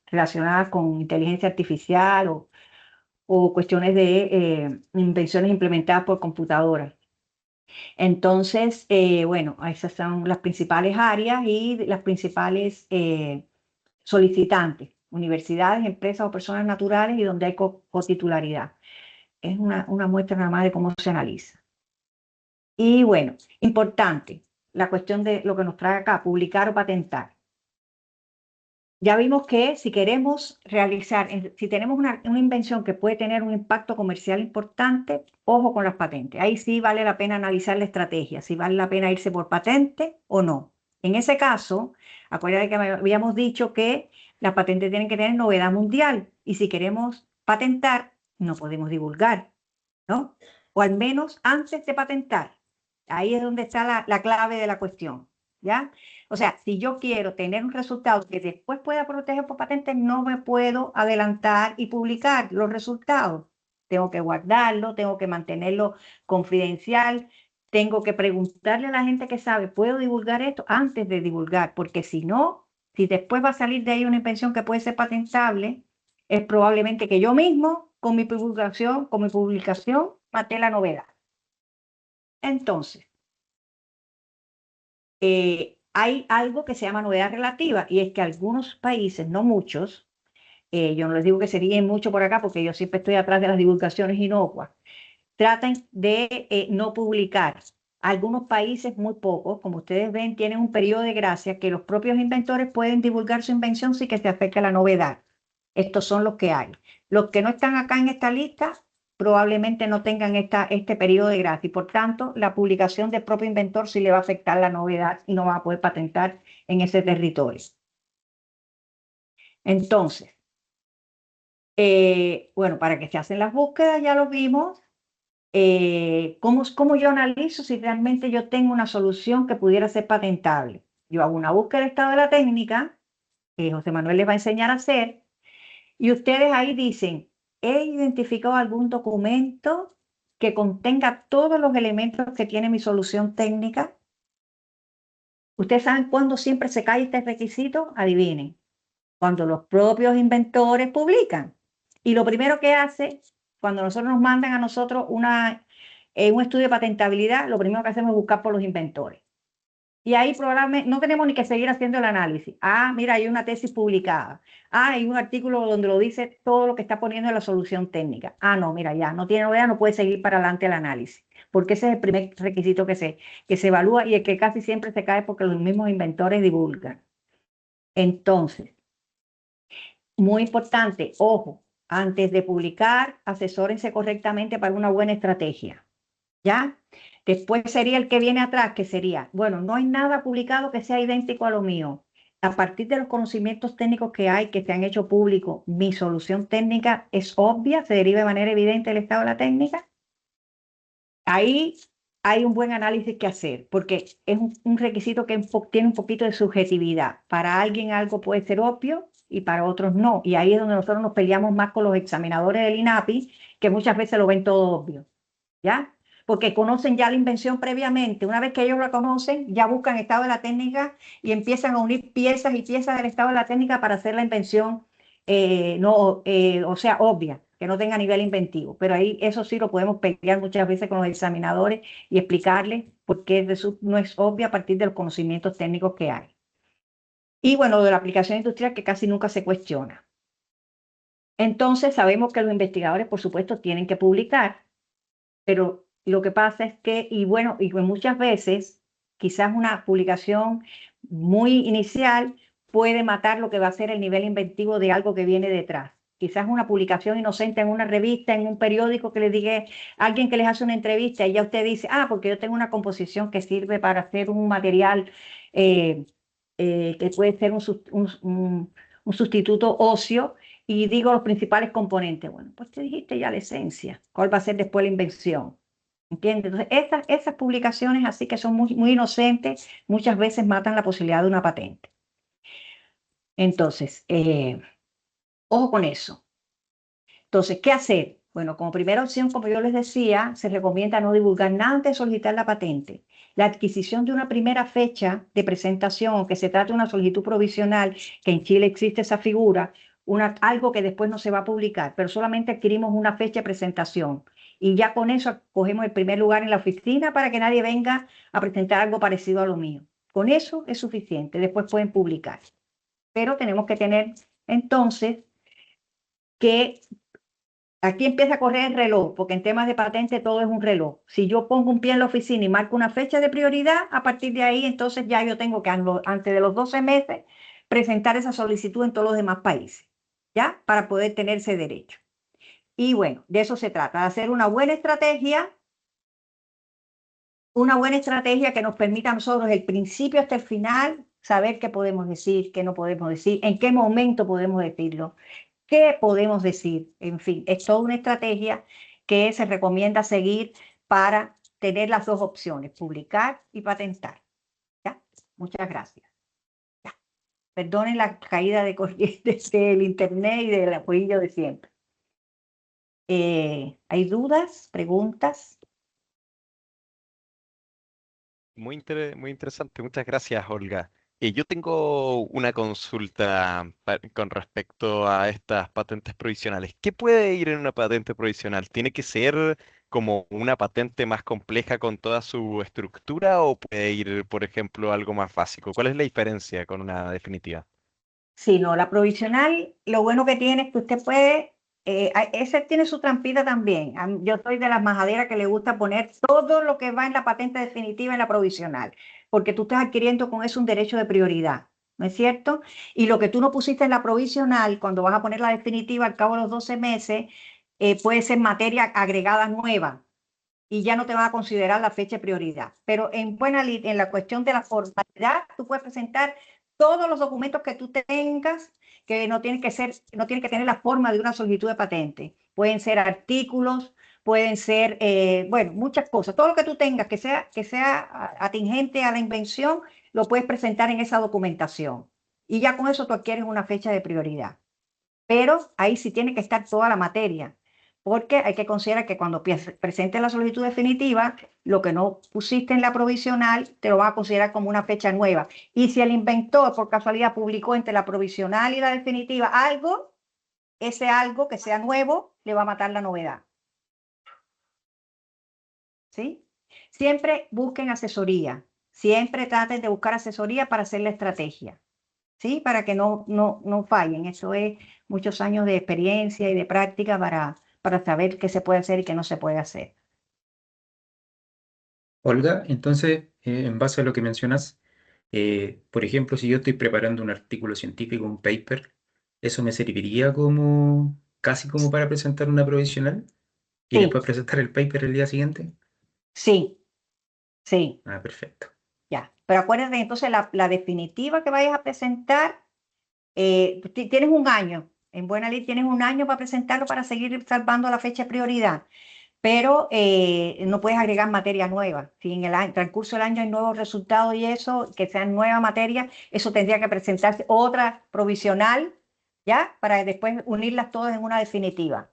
relacionadas con inteligencia artificial o cuestiones de invenciones implementadas por computadoras. Entonces, bueno, esas son las principales áreas y las principales solicitantes, universidades, empresas o personas naturales y donde hay cotitularidad. Es una muestra nada más de cómo se analiza. Y bueno, importante, la cuestión de lo que nos trae acá, publicar o patentar. Ya vimos que si queremos realizar, si tenemos una invención que puede tener un impacto comercial importante, ojo con las patentes. Ahí sí vale la pena analizar la estrategia, si vale la pena irse por patente o no. En ese caso, acuérdate que habíamos dicho que las patentes tienen que tener novedad mundial y si queremos patentar, no podemos divulgar, ¿no? O al menos antes de patentar. Ahí es donde está la clave de la cuestión, ¿ya? O sea, si yo quiero tener un resultado que después pueda proteger por patente, no me puedo adelantar y publicar los resultados. Tengo que guardarlo, tengo que mantenerlo confidencial, tengo que preguntarle a la gente que sabe, ¿puedo divulgar esto? Antes de divulgar, porque si no, si después va a salir de ahí una invención que puede ser patentable, es probablemente que yo mismo, con mi publicación, maté la novedad. Entonces, hay algo que se llama novedad relativa y es que algunos países, no muchos, yo no les digo que se ríen mucho por acá porque yo siempre estoy atrás de las divulgaciones inocuas, tratan de no publicar. Algunos países, muy pocos, como ustedes ven, tienen un periodo de gracia que los propios inventores pueden divulgar su invención sin que se afecte la novedad. Estos son los que hay. Los que no están acá en esta lista probablemente no tengan este periodo de gracia y por tanto la publicación del propio inventor sí le va a afectar la novedad y no va a poder patentar en ese territorio. Entonces, bueno, para que se hacen las búsquedas ya lo vimos. ¿Cómo yo analizo si realmente yo tengo una solución que pudiera ser patentable? Yo hago una búsqueda de estado de la técnica, que José Manuel les va a enseñar a hacer, y ustedes ahí dicen, ¿he identificado algún documento que contenga todos los elementos que tiene mi solución técnica? ¿Ustedes saben cuándo siempre se cae este requisito? Adivinen, cuando los propios inventores publican. Y lo primero que hace, cuando nosotros nos mandan a nosotros un estudio de patentabilidad, lo primero que hacemos es buscar por los inventores. Y ahí probablemente no tenemos ni que seguir haciendo el análisis. Ah, mira, hay una tesis publicada. Ah, hay un artículo donde lo dice todo lo que está poniendo en la solución técnica. Ah, no, mira, ya no tiene novedad, no puede seguir para adelante el análisis. Porque ese es el primer requisito que se evalúa y el que casi siempre se cae porque los mismos inventores divulgan. Entonces, muy importante, ojo, antes de publicar, asesórense correctamente para una buena estrategia. ¿Ya? Después sería el que viene atrás, que sería, bueno, no hay nada publicado que sea idéntico a lo mío. A partir de los conocimientos técnicos que hay, que se han hecho públicos, mi solución técnica es obvia, se deriva de manera evidente del estado de la técnica. Ahí hay un buen análisis que hacer, porque es un requisito que tiene un poquito de subjetividad. Para alguien algo puede ser obvio y para otros no. Y ahí es donde nosotros nos peleamos más con los examinadores del INAPI, que muchas veces lo ven todo obvio. ¿Ya? Porque conocen ya la invención previamente. Una vez que ellos la conocen, ya buscan estado de la técnica y empiezan a unir piezas y piezas del estado de la técnica para hacer la invención, o sea, obvia. que no tenga nivel inventivo. Pero ahí eso sí lo podemos pelear muchas veces con los examinadores y explicarles por qué no es obvio a partir de los conocimientos técnicos que hay. Y bueno, lo de la aplicación industrial que casi nunca se cuestiona. Entonces sabemos que los investigadores, por supuesto, tienen que publicar, pero lo que pasa es que, y bueno, y muchas veces, quizás una publicación muy inicial puede matar lo que va a ser el nivel inventivo de algo que viene detrás. Quizás una publicación inocente en una revista, en un periódico que le diga a alguien que les hace una entrevista y ya usted dice, porque yo tengo una composición que sirve para hacer un material que puede ser un sustituto óseo y digo los principales componentes. Bueno, pues te dijiste ya la esencia, cuál va a ser después la invención. ¿Entiendes? Entonces, esas publicaciones así que son muy inocentes, muchas veces matan la posibilidad de una patente. Entonces, ojo con eso. Entonces, ¿qué hacer? Bueno, como primera opción, como yo les decía, se recomienda no divulgar nada antes de solicitar la patente. La adquisición de una primera fecha de presentación, aunque se trate de una solicitud provisional, que en Chile existe esa figura, algo que después no se va a publicar, pero solamente adquirimos una fecha de presentación. Y ya con eso cogemos el primer lugar en la oficina para que nadie venga a presentar algo parecido a lo mío. Con eso es suficiente, después pueden publicar. Pero tenemos que tener entonces que aquí empieza a correr el reloj, porque en temas de patente todo es un reloj. Si yo pongo un pie en la oficina y marco una fecha de prioridad, a partir de ahí entonces ya yo tengo que antes de los 12 meses presentar esa solicitud en todos los demás países, ¿ya? Para poder tener ese derecho. Y bueno, de eso se trata, de hacer una buena estrategia que nos permita a nosotros el principio hasta el final saber qué podemos decir, qué no podemos decir, en qué momento podemos decirlo. ¿Qué podemos decir? En fin, es toda una estrategia que se recomienda seguir para tener las dos opciones, publicar y patentar. ¿Ya? Muchas gracias. Ya. Perdonen la caída de corriente del internet y del apoyo de siempre. ¿Hay dudas, preguntas? Muy interesante, muchas gracias, Olga. Yo tengo una consulta con respecto a estas patentes provisionales. ¿Qué puede ir en una patente provisional? ¿Tiene que ser como una patente más compleja con toda su estructura o puede ir, por ejemplo, algo más básico? ¿Cuál es la diferencia con una definitiva? Sí, no, la provisional, lo bueno que tiene es que usted puede, ese tiene su trampita también. Yo soy de las majaderas que le gusta poner todo lo que va en la patente definitiva en la provisional, porque tú estás adquiriendo con eso un derecho de prioridad, ¿no es cierto? Y lo que tú no pusiste en la provisional, cuando vas a poner la definitiva al cabo de los 12 meses, puede ser materia agregada nueva y ya no te van a considerar la fecha de prioridad. Pero en la cuestión de la formalidad, tú puedes presentar todos los documentos que tú tengas, que no tienen que tener la forma de una solicitud de patente. Pueden ser artículos, pueden ser, bueno, muchas cosas. Todo lo que tú tengas que sea atingente a la invención, lo puedes presentar en esa documentación. Y ya con eso tú adquieres una fecha de prioridad. Pero ahí sí tiene que estar toda la materia, porque hay que considerar que cuando presentes la solicitud definitiva, lo que no pusiste en la provisional te lo va a considerar como una fecha nueva. Y si el inventor por casualidad publicó entre la provisional y la definitiva algo, ese algo que sea nuevo le va a matar la novedad. ¿Sí? Siempre busquen asesoría, siempre traten de buscar asesoría para hacer la estrategia. ¿Sí? Para que no fallen. Eso es muchos años de experiencia y de práctica para saber qué se puede hacer y qué no se puede hacer. Olga, entonces, en base a lo que mencionas, por ejemplo, si yo estoy preparando un artículo científico, un paper, ¿eso me serviría casi como para presentar una provisional y Sí, después presentar el paper el día siguiente? sí, sí, Ah, perfecto. ya. Pero acuérdate entonces la definitiva que vayas a presentar, tienes un año. En buena ley tienes un año para presentarlo para seguir salvando la fecha de prioridad. Pero no puedes agregar materia nueva. Si en el transcurso del año hay nuevos resultados y eso, que sean nueva materia, eso tendría que presentarse otra provisional, ¿ya? Para después unirlas todas en una definitiva.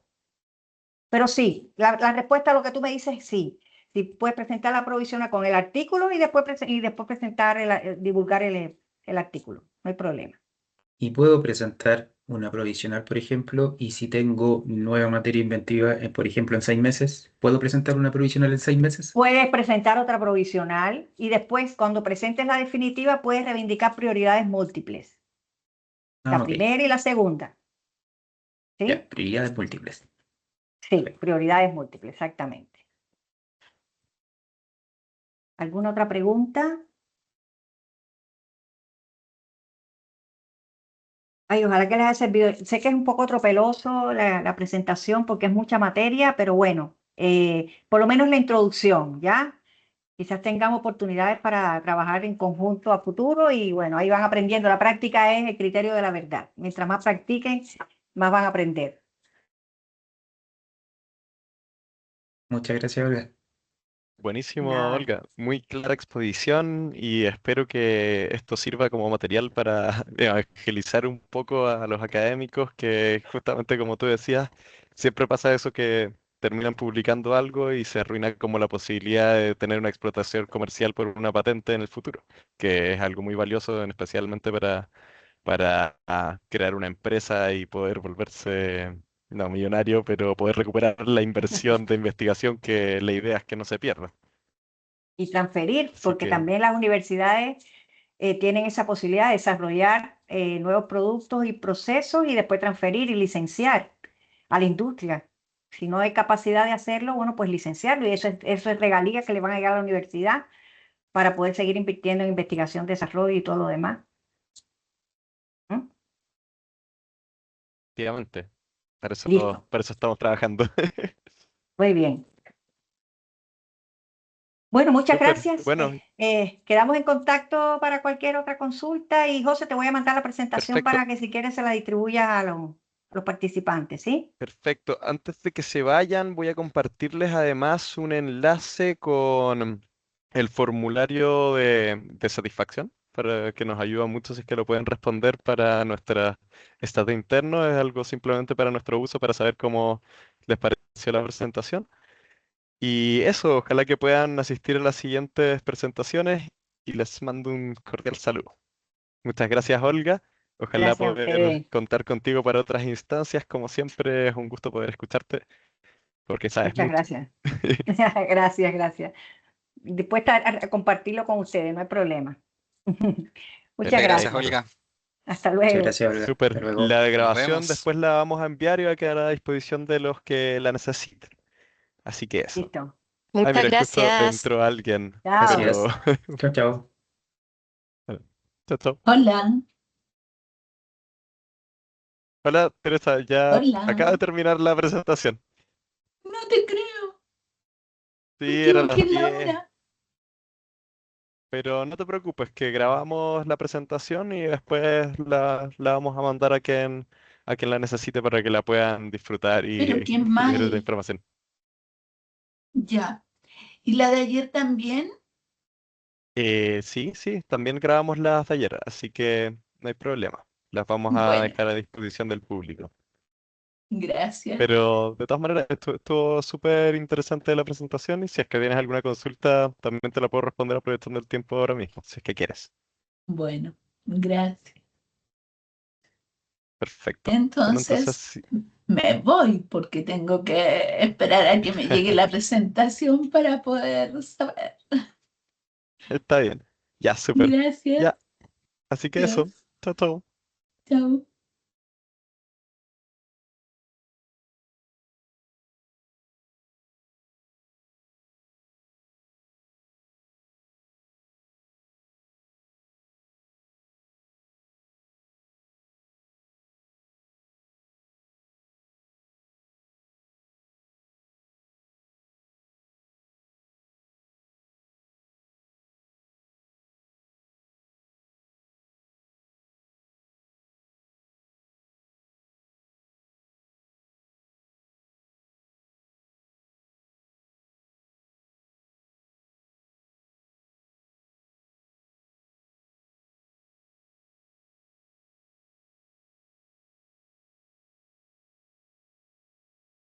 Pero sí, la respuesta a lo que tú me dices, sí. Sí, puedes presentar la provisional con el artículo y después presentar, divulgar el artículo. No hay problema. Y puedo presentar una provisional, por ejemplo, y si tengo nueva materia inventiva, por ejemplo, en 6 meses, ¿puedo presentar una provisional en 6 meses? Puedes presentar otra provisional y después, cuando presentes la definitiva, puedes reivindicar prioridades múltiples. La Ok, primera y la segunda. ¿Sí? ya, prioridades múltiples. Sí, prioridades múltiples, exactamente. ¿Alguna otra pregunta? Ay, ojalá que les haya servido. Sé que es un poco tropeloso la presentación porque es mucha materia, pero bueno, por lo menos la introducción, ¿ya? Quizás tengamos oportunidades para trabajar en conjunto a futuro y bueno, ahí van aprendiendo. La práctica es el criterio de la verdad. Mientras más practiquen, más van a aprender. Muchas gracias, Olga. Buenísimo, Nada. Olga. Muy clara exposición y espero que esto sirva como material para evangelizar un poco a los académicos que justamente como tú decías, siempre pasa eso que terminan publicando algo y se arruina como la posibilidad de tener una explotación comercial por una patente en el futuro, que es algo muy valioso, especialmente para crear una empresa y poder volverse, no millonario, pero poder recuperar la inversión de investigación que la idea es que no se pierda. Y transferir, Así porque que, también las universidades tienen esa posibilidad de desarrollar nuevos productos y procesos y después transferir y licenciar a la industria. Si no hay capacidad de hacerlo, bueno, pues licenciarlo y eso es regalía que le van a llegar a la universidad para poder seguir invirtiendo en investigación, desarrollo y todo lo demás. ¿Mm? efectivamente, Listo, para eso estamos trabajando. muy bien. Bueno, muchas Súper. gracias. Bueno, Quedamos en contacto para cualquier otra consulta y José, te voy a mandar la presentación perfecto, para que si quieres se la distribuyas a los participantes, ¿sí? perfecto. Antes de que se vayan, voy a compartirles además un enlace con el formulario de satisfacción, para que nos ayuda mucho si es que lo pueden responder para nuestra estado interno. Es algo simplemente para nuestro uso, para saber cómo les pareció la presentación. Y eso, ojalá que puedan asistir a las siguientes presentaciones y les mando un cordial saludo. Muchas gracias, Olga. Ojalá Gracias a poder ustedes. contar contigo para otras instancias. Como siempre, es un gusto poder escucharte porque sabes Muchas mucho. gracias. Gracias, gracias. Dispuesta a compartirlo con ustedes, no hay problema. Muchas Gracias, gracias. Perfecto. Olga. Hasta Muchas luego. gracias, Olga. Hasta Súper. luego. La Nos grabación vemos. después la vamos a enviar y va a quedar a disposición de los que la necesiten. Así que eso. Listo. Ah, Muchas mira, justo gracias. entró alguien, Chao. pero... Gracias. Chao, chao. Chao, chao. Hola, Hola, Teresa, ya hola. acaba de terminar la presentación. No te creo. Me Sí, era equivoqué las en la 10. hora. Pero no te preocupes, que grabamos la presentación y después la vamos a mandar a quien la necesite para que la puedan disfrutar Pero qué y leer la mal. información. Ya. ¿Y la de ayer también? Sí, sí, también grabamos las de ayer, así que no hay problema. Las vamos a Bueno, dejar a disposición del público. gracias. Pero de todas maneras, estuvo súper interesante la presentación y si es que tienes alguna consulta, también te la puedo responder aprovechando el tiempo ahora mismo, si es que quieres. Bueno, gracias. Perfecto. Bueno, entonces Entonces sí, me voy porque tengo que esperar a que me llegue la presentación para poder saber. está bien. Ya, súper. Gracias. Ya, así que eso. Dios. Chao, chao. Chao.